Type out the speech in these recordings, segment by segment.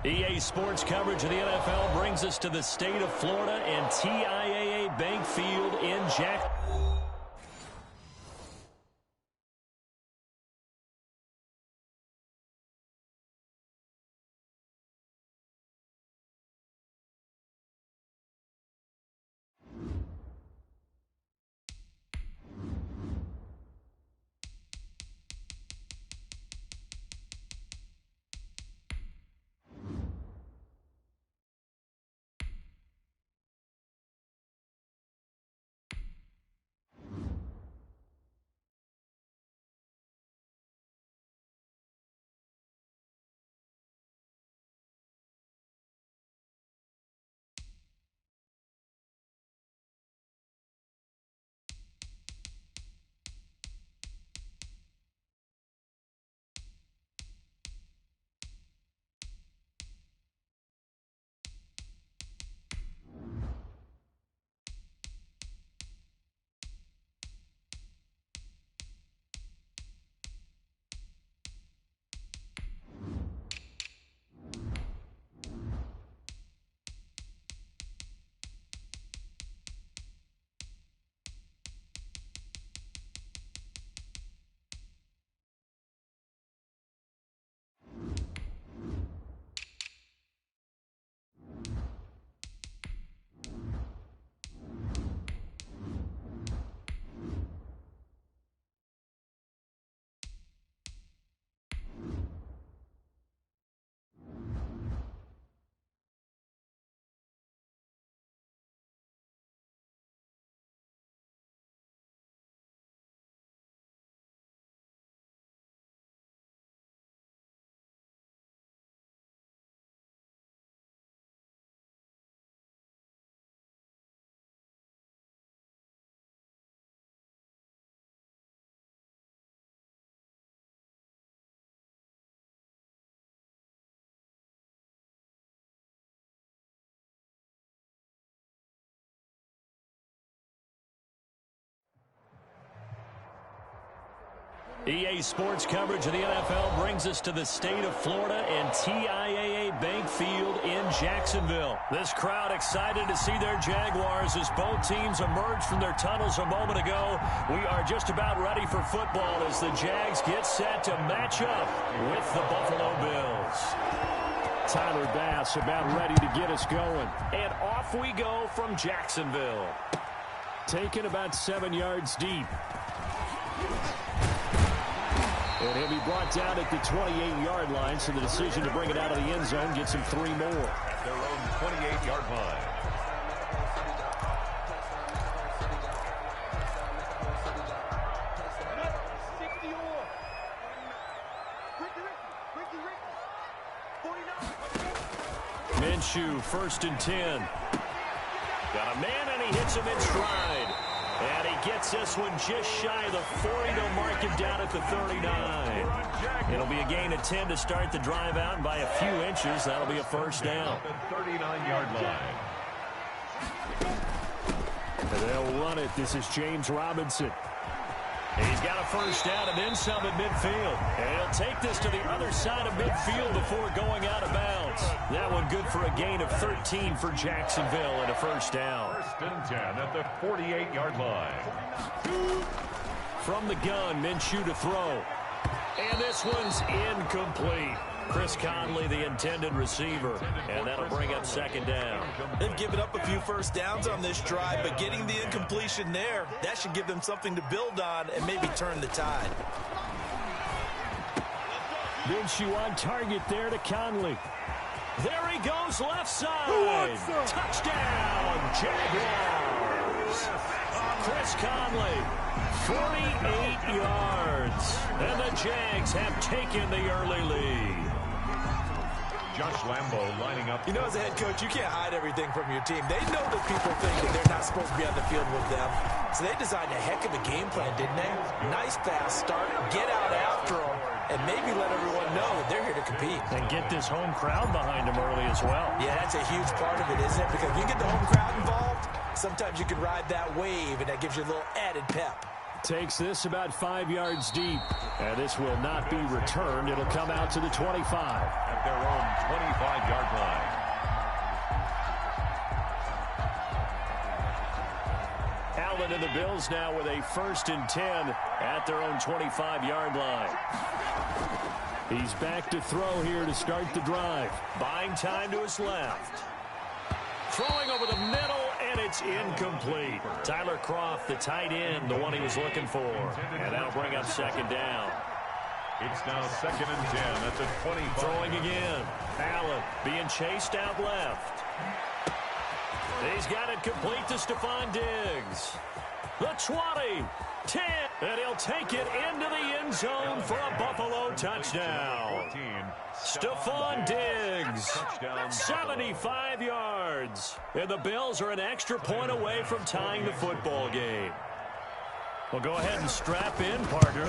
EA Sports coverage of the NFL brings us to the state of Florida and TIAA Bank Field in Jacksonville. EA Sports coverage of the NFL brings us to the state of Florida and TIAA Bank Field in Jacksonville. This crowd excited to see their Jaguars as both teams emerged from their tunnels a moment ago. We are just about ready for football as the Jags get set to match up with the Buffalo Bills. Tyler Bass about ready to get us going. And off we go from Jacksonville. Taken about 7 yards deep. And he'll be brought down at the 28-yard line, so the decision to bring it out of the end zone gets him 3 more. At their own 28-yard line. Minshew, 1st and 10. Got a man, and he hits him in stride. And he gets this one just shy of the 40. They'll mark him down at the 39. It'll be a gain of 10 to start the drive out, and by a few inches, that'll be a first down. At the 39-yard line. And they'll run it. This is James Robinson. He's got a first down and then some at midfield. And he'll take this to the other side of midfield before going out of bounds. That one good for a gain of 13 for Jacksonville and a first down. 1st and 10 at the 48-yard line. From the gun, Minshew to throw. And this one's incomplete. Chris Conley, the intended receiver, and that'll bring up 2nd down. They've given up a few first downs on this drive, but getting the incompletion there, that should give them something to build on and maybe turn the tide. Minshew on target there to Conley. There he goes, left side. Touchdown, Jaguars. Chris Conley, 48 yards. And the Jags have taken the early lead. Josh Lambo lining up. You know, as a head coach, you can't hide everything from your team. They know that people think that they're not supposed to be on the field with them. So they designed a heck of a game plan, didn't they? Nice fast start, get out after them, and maybe let everyone know that they're here to compete. And get this home crowd behind them early as well. Yeah, that's a huge part of it, isn't it? Because if you get the home crowd involved, sometimes you can ride that wave, and that gives you a little added pep. Takes this about 5 yards deep. And this will not be returned. It'll come out to the 25. At their own 25-yard line. Allen and the Bills now with a 1st and 10 at their own 25-yard line. He's back to throw here to start the drive. Buying time to his left. Throwing over the middle, and it's incomplete. Tyler Kroft, the tight end, the one he was looking for. And that'll bring up 2nd down. It's now 2nd and 10 at the 25. Throwing again. Allen being chased out left. He's got it complete to Stephon Diggs. The 20, 10, and he'll take it into the end zone for a Buffalo touchdown. Stephon Diggs, 75 yards. And the Bills are an extra point away from tying the football game. Well, go ahead and strap in, partner.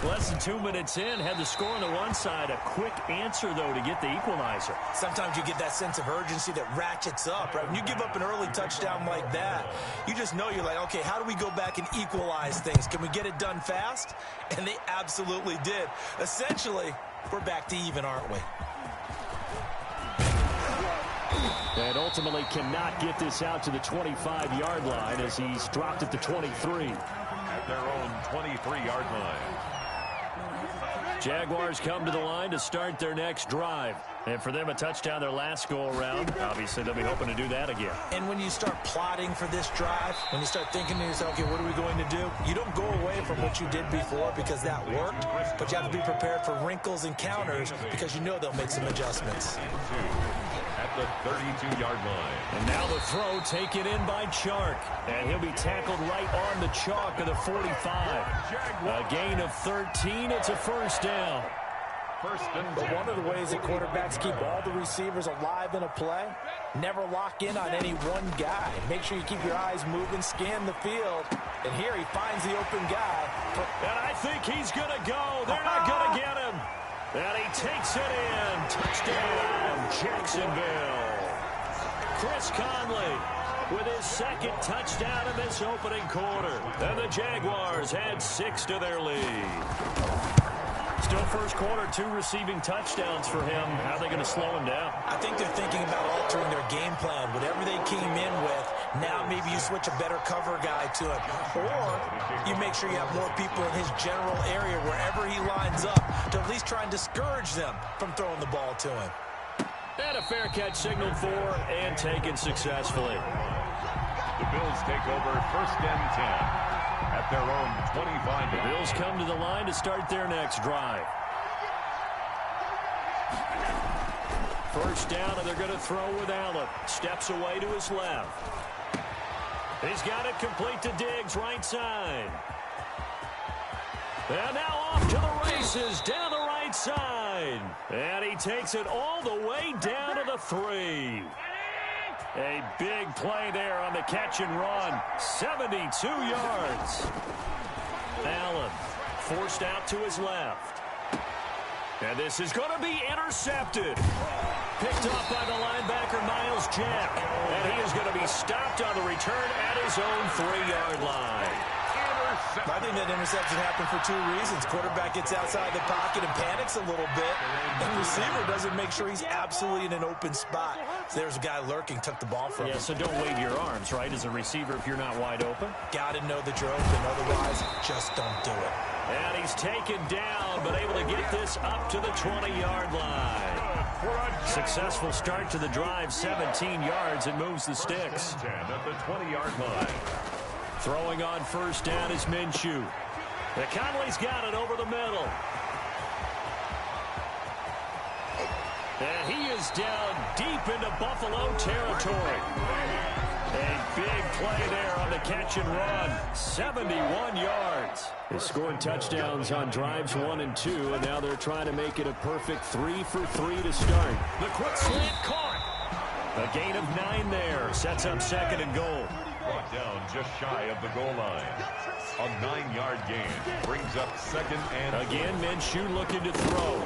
Less than 2 minutes in, had the score on the one side. A quick answer, though, to get the equalizer. Sometimes you get that sense of urgency that ratchets up, right? When you give up an early touchdown like that, you just know you're like, okay, how do we go back and equalize things? Can we get it done fast? And they absolutely did. Essentially, we're back to even, aren't we? And ultimately cannot get this out to the 25-yard line as he's dropped at the 23. At their own 23-yard line. Jaguars come to the line to start their next drive. And for them, a touchdown their last go-around. Obviously, they'll be hoping to do that again. And when you start plotting for this drive, when you start thinking to yourself, okay, what are we going to do? You don't go away from what you did before because that worked, but you have to be prepared for wrinkles and counters because you know they'll make some adjustments. At the 32-yard line. And now the throw taken in by Chark. And he'll be tackled right on the chalk of the 45. A gain of 13. It's a 1st down. But one of the ways that quarterbacks keep all the receivers alive in a play, never lock in on any one guy. Make sure you keep your eyes moving, scan the field. And here he finds the open guy. And I think he's going to go. They're not going to get him. And he takes it in. Touchdown, Jacksonville. Chris Conley with his 2nd touchdown in this opening quarter. And the Jaguars add 6 to their lead. Still first quarter, 2 receiving touchdowns for him. How are they going to slow him down? I think they're thinking about altering their game plan. Whatever they came in with, now maybe you switch a better cover guy to him. Or you make sure you have more people in his general area wherever he lines up to at least try and discourage them from throwing the ball to him. And a fair catch signaled for and taken successfully. The Bills take over 1st and 10. At their own 25. The Bills come to the line to start their next drive. 1st down, and they're going to throw with Allen. Steps away to his left. He's got it complete to Diggs, right side. And now off to the races, down the right side. And he takes it all the way down to the 3. A big play there on the catch and run. 72 yards. Allen forced out to his left. And this is going to be intercepted. Picked off by the linebacker, Miles Jack. And he is going to be stopped on the return at his own 3-yard line. I think that interception happened for 2 reasons. Quarterback gets outside the pocket and panics a little bit. And the receiver doesn't make sure he's absolutely in an open spot. So there's a guy lurking, took the ball from him. Yeah, so don't wave your arms, right, as a receiver if you're not wide open. Got to know that you're open. Otherwise, just don't do it. And he's taken down, but able to get this up to the 20-yard line. Successful start to the drive, 17 yards, and moves the sticks. 10 at the 20-yard line. Throwing on 1st down is Minshew. Conley's got it over the middle. And he is down deep into Buffalo territory. A big play there on the catch and run. 71 yards. They scored touchdowns on drives 1 and 2, and now they're trying to make it a perfect 3 for 3 to start. The quick slant caught. A gain of 9 there. Sets up 2nd and goal. Brought down just shy of the goal line. A 9-yard gain brings up 2nd and... Again, Minshew looking to throw.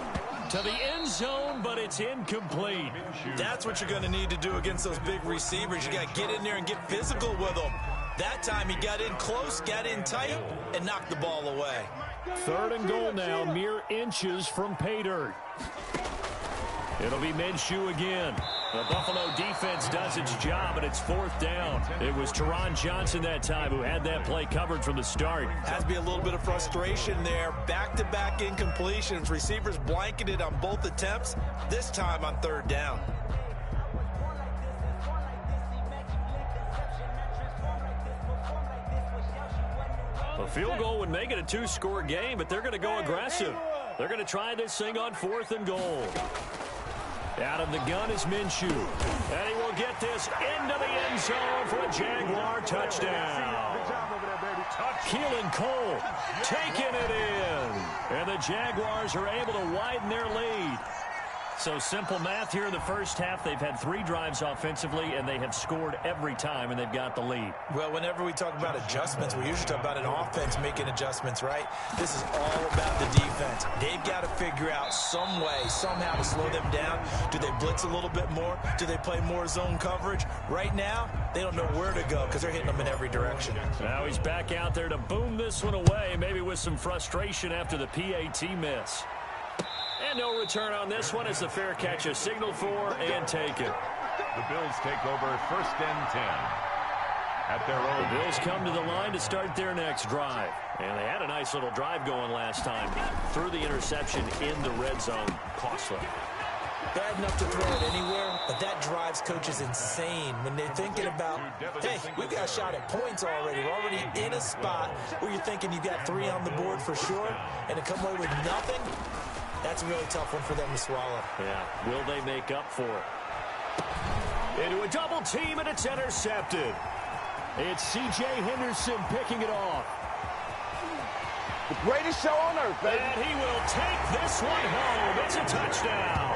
To the end zone, but it's incomplete. That's what you're going to need to do against those big receivers. You got to get in there and get physical with them. That time he got in close, got in tight, and knocked the ball away. 3rd and goal now, mere inches from pay dirt. It'll be Minshew again. The Buffalo defense does its job, and it's 4th down. It was Teron Johnson that time who had that play covered from the start. Has to be a little bit of frustration there. Back-to-back incompletions. Receivers blanketed on both attempts, this time on 3rd down. A field goal would make it a 2-score game, but they're going to go aggressive. They're going to try this thing on 4th and goal. Out of the gun is Minshew. And he will get this into the end zone for a Jaguar touchdown. Keelan Cole taking it in. And the Jaguars are able to widen their lead. So simple math here in the first half. They've had 3 drives offensively, and they have scored every time, and they've got the lead. Well, whenever we talk about adjustments, we usually talk about an offense making adjustments, right? This is all about the defense. They've got to figure out some way, somehow to slow them down. Do they blitz a little bit more? Do they play more zone coverage? Right now, they don't know where to go because they're hitting them in every direction. Now he's back out there to boom this one away, maybe with some frustration after the PAT miss. And no return on this one as the fair catch is signaled for and taken. The Bills take over 1st and 10 at their own. The Bills come to the line to start their next drive. And they had a nice little drive going last time. Threw the interception in the red zone. Costly. Bad enough to throw it anywhere, but that drives coaches insane when they're thinking about, hey, we've got a shot at points already. We're already in a spot where you're thinking you've got 3 on the board for sure, and to come away with nothing, that's a really tough one for them to swallow. Yeah, will they make up for it? Into a double team, and it's intercepted. It's C.J. Henderson picking it off. The greatest show on earth, baby. And he will take this one home. It's a touchdown.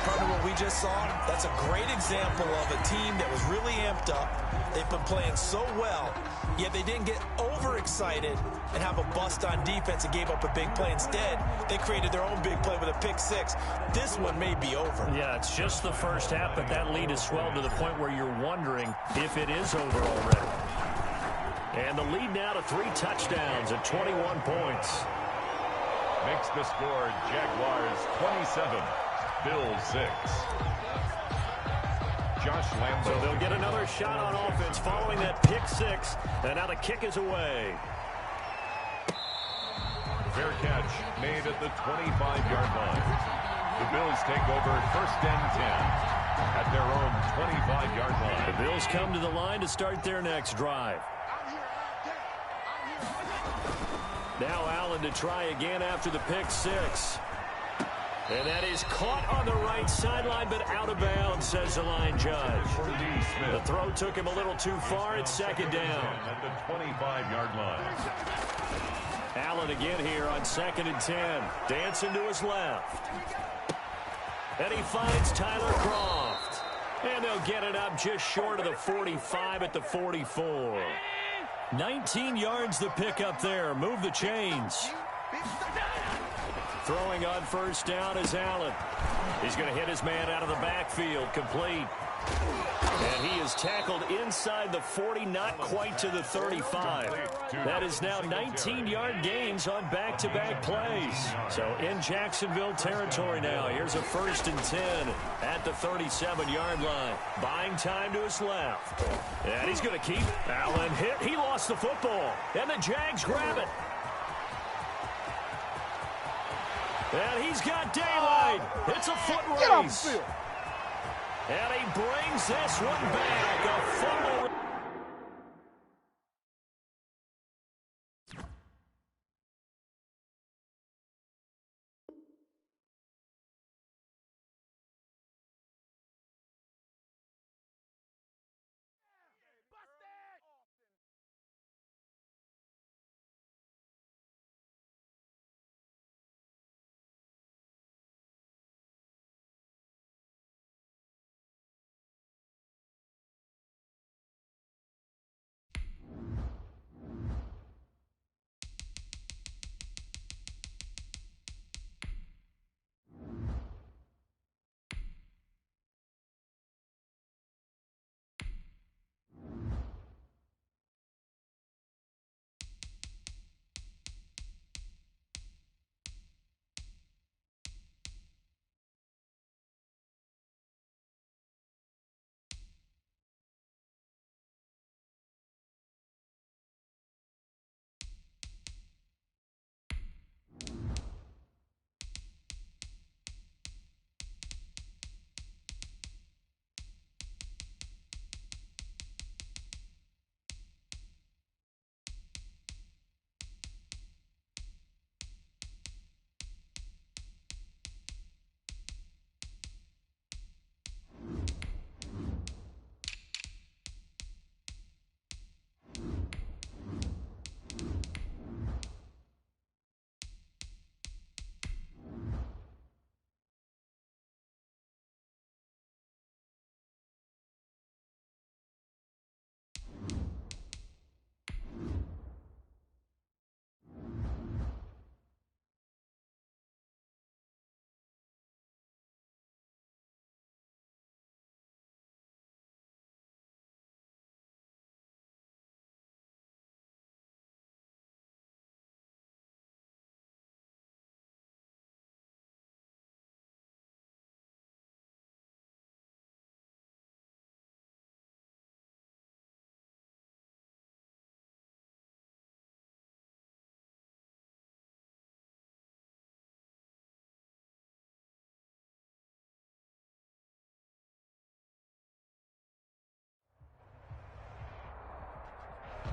Partner, what we just saw, that's a great example of a team that was really amped up. They've been playing so well, yet they didn't get overexcited and have a bust on defense and gave up a big play. Instead, they created their own big play with a pick 6. This one may be over. Yeah, it's just the first half, but that lead has swelled to the point where you're wondering if it is over already. And the lead now to 3 touchdowns at 21 points. Makes the score Jaguars 27, Bills 6. Josh Lambo. So they'll get another shot on offense following that pick 6. And now the kick is away. Fair catch made at the 25-yard line. The Bills take over 1st and 10 at their own 25-yard line. The Bills come to the line to start their next drive. Now Allen to try again after the pick 6. And that is caught on the right sideline, but out of bounds, says the line judge. The throw took him a little too far. It's 2nd down. At the 25-yard line. Allen again here on 2nd and 10. Dancing to his left. And he finds Tyler Croft. And they'll get it up just short of the 45 at the 44. 19 yards the pick up there. Move the chains. Throwing on 1st down is Allen. He's going to hit his man out of the backfield. Complete. And he is tackled inside the 40, not quite to the 35. That is now 19-yard gains on back-to-back plays. So in Jacksonville territory now. Here's a 1st and 10 at the 37-yard line. Buying time to his left. And he's going to keep. Allen hit. He lost the football. And the Jags grab it. And he's got daylight. It's a foot race. And he brings this one back. A fumble.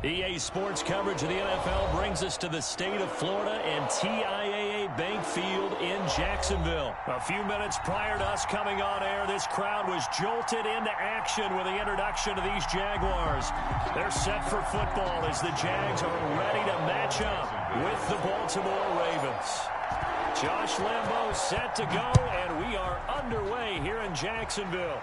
EA Sports coverage of the NFL brings us to the state of Florida and TIAA Bank Field in Jacksonville. A few minutes prior to us coming on air, this crowd was jolted into action with the introduction of these Jaguars. They're set for football as the Jags are ready to match up with the Baltimore Ravens. Josh Lambeau set to go, and we are underway here in Jacksonville.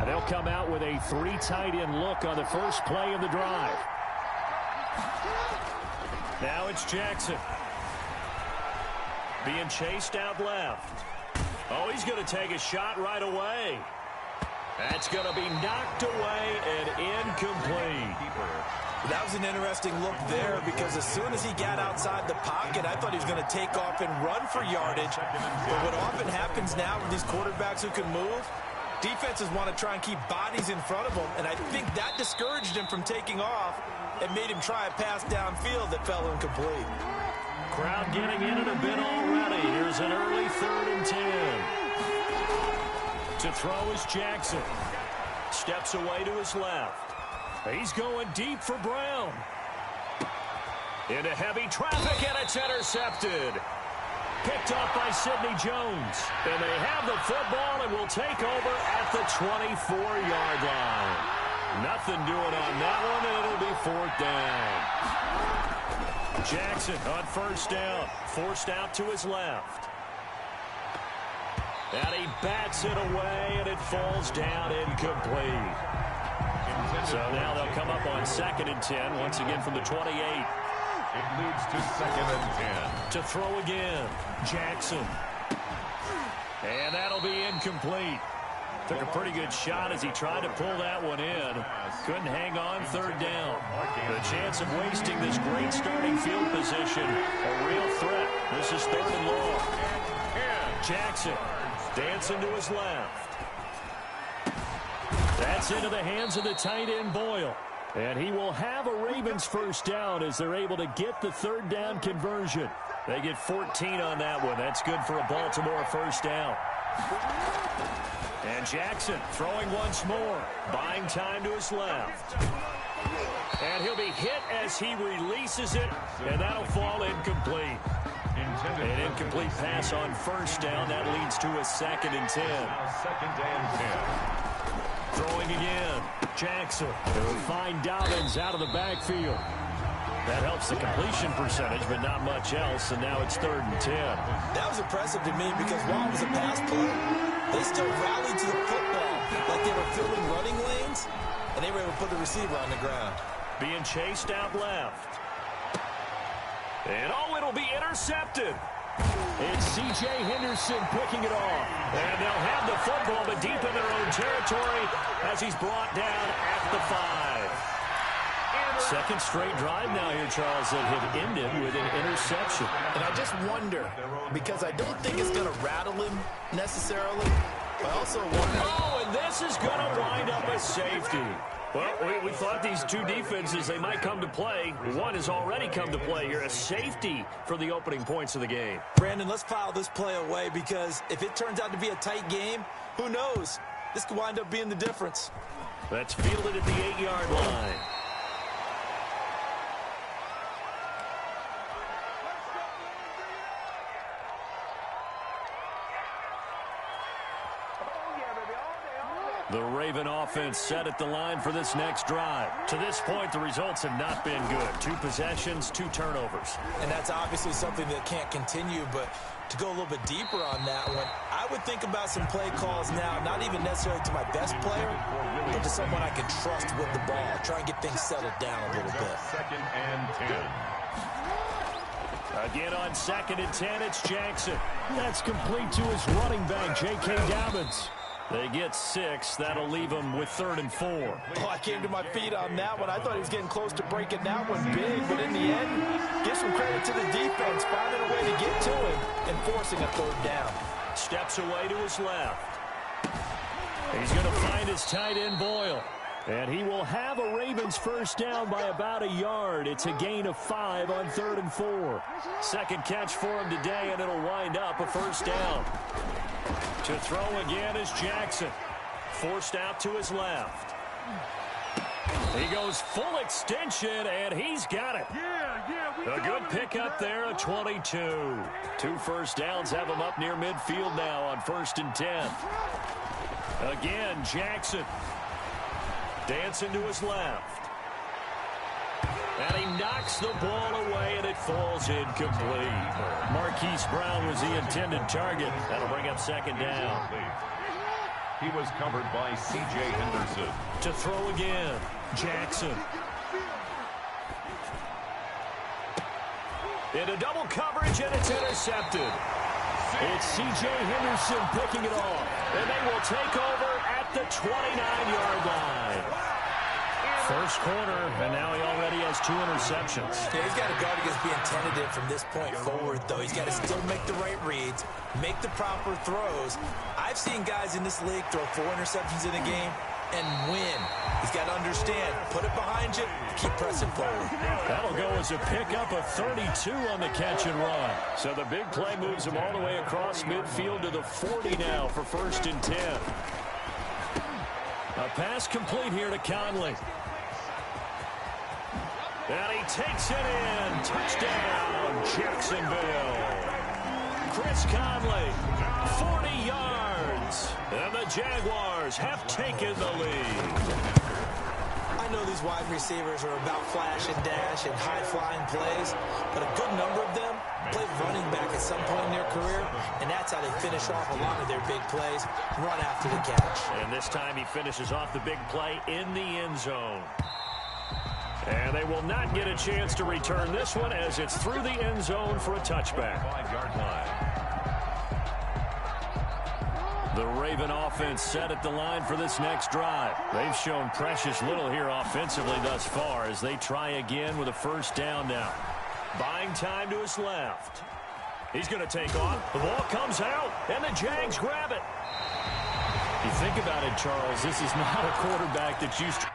They'll come out with a 3 tight end look on the first play of the drive. Now it's Jackson. Being chased out left. Oh, he's going to take a shot right away. That's going to be knocked away and incomplete. That was an interesting look there because as soon as he got outside the pocket, I thought he was going to take off and run for yardage. But what often happens now with these quarterbacks who can move, defenses want to try and keep bodies in front of them, and I think that discouraged him from taking off and made him try a pass downfield that fell incomplete. Crowd getting in it a bit already. Here's an early 3rd and 10. To throw is Jackson. Steps away to his left. He's going deep for Brown. Into heavy traffic, and it's intercepted. Picked off by Sidney Jones. And they have the football and will take over at the 24-yard line. Nothing doing on that one, and it'll be 4th down. Jackson on first down. Forced out to his left. And he bats it away, and it falls down incomplete. So now they'll come up on 2nd and 10, once again from the 28. It leads to 2nd and 10. To throw again, Jackson. And that'll be incomplete. Took a pretty good shot as he tried to pull that one in. Couldn't hang on 3rd down. The chance of wasting this great starting field position, a real threat. This is 3rd and long. Jackson dancing to his left. That's into the hands of the tight end Boyle. And he will have a Ravens first down as they're able to get the 3rd down conversion. They get 14 on that one. That's good for a Baltimore first down. And Jackson throwing once more. Buying time to his left. And he'll be hit as he releases it. And that'll fall incomplete. An incomplete pass on first down. That leads to a 2nd and 10. 2nd and 10. Throwing again. Jackson. They'll find Dobbins out of the backfield. That helps the completion percentage, but not much else. And now it's 3rd and 10. That was impressive to me because while it was a pass play, they still rallied to the football like they were filling running lanes, and they were able to put the receiver on the ground. Being chased out left. And oh, it'll be intercepted. It's C.J. Henderson picking it off. And they'll have the football, but deep in their own territory as he's brought down at the 5. Second straight drive now here, Charles, that have ended with an interception. And I just wonder, because I don't think it's going to rattle him necessarily, but I also wonder. Oh, and this is going to wind up a safety. Well, we thought these two defenses, they might come to play. One has already come to play here. A safety for the opening points of the game. Brandon, let's file this play away because if it turns out to be a tight game, who knows? This could wind up being the difference. That's fielded at the 8-yard line. The Raven offense set at the line for this next drive. To this point, the results have not been good. 2 possessions, 2 turnovers. And that's obviously something that can't continue, but to go a little bit deeper on that one, I would think about some play calls now, not even necessarily to my best player, but to someone I can trust with the ball. Try and get things settled down a little bit. 2nd and 10. Again on 2nd and 10, it's Jackson. That's complete to his running back, J.K. Dobbins. They get 6. That'll leave them with 3rd and 4. Oh, I came to my feet on that one. I thought he was getting close to breaking that one big, but in the end, give some credit to the defense, finding a way to get to him and forcing a 3rd down. Steps away to his left. He's going to find his tight end Boyle. And he will have a Ravens first down by about a yard. It's a gain of 5 on 3rd and 4. Second catch for him today, and it'll wind up a first down. To throw again is Jackson. Forced out to his left. He goes full extension, and he's got it. A good pickup there, a 22. 2 first downs have him up near midfield now on 1st and 10. Again, Jackson. Dancing to his left. And he knocks the ball away, and it falls incomplete. Marquise Brown was the intended target. That'll bring up 2nd down. He was covered by C.J. Henderson. To throw again, Jackson. Into double coverage, and it's intercepted. It's C.J. Henderson picking it off. And they will take over at the 29-yard line. First quarter, and now he already has 2 interceptions. Yeah, he's got to guard against being tentative from this point forward, though. He's got to still make the right reads, make the proper throws. I've seen guys in this league throw 4 interceptions in a game and win. He's got to understand, put it behind you, keep pressing forward. That'll go as a pickup of 32 on the catch and run. So the big play moves him all the way across midfield to the 40 now for 1st and 10. A pass complete here to Conley. And he takes it in. Touchdown, Jacksonville. Chris Conley, 40 yards. And the Jaguars have taken the lead. I know these wide receivers are about flash and dash and high-flying plays, but a good number of them played running back at some point in their career, and that's how they finish off a lot of their big plays, run after the catch. And this time he finishes off the big play in the end zone. And they will not get a chance to return this one as it's through the end zone for a touchback. 5-yard line. The Raven offense set at the line for this next drive. They've shown precious little here offensively thus far as they try again with a first down now. Buying time to his left. He's going to take off. The ball comes out, and the Jags grab it. You think about it, Charles, this is not a quarterback that's used to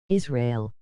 Israel.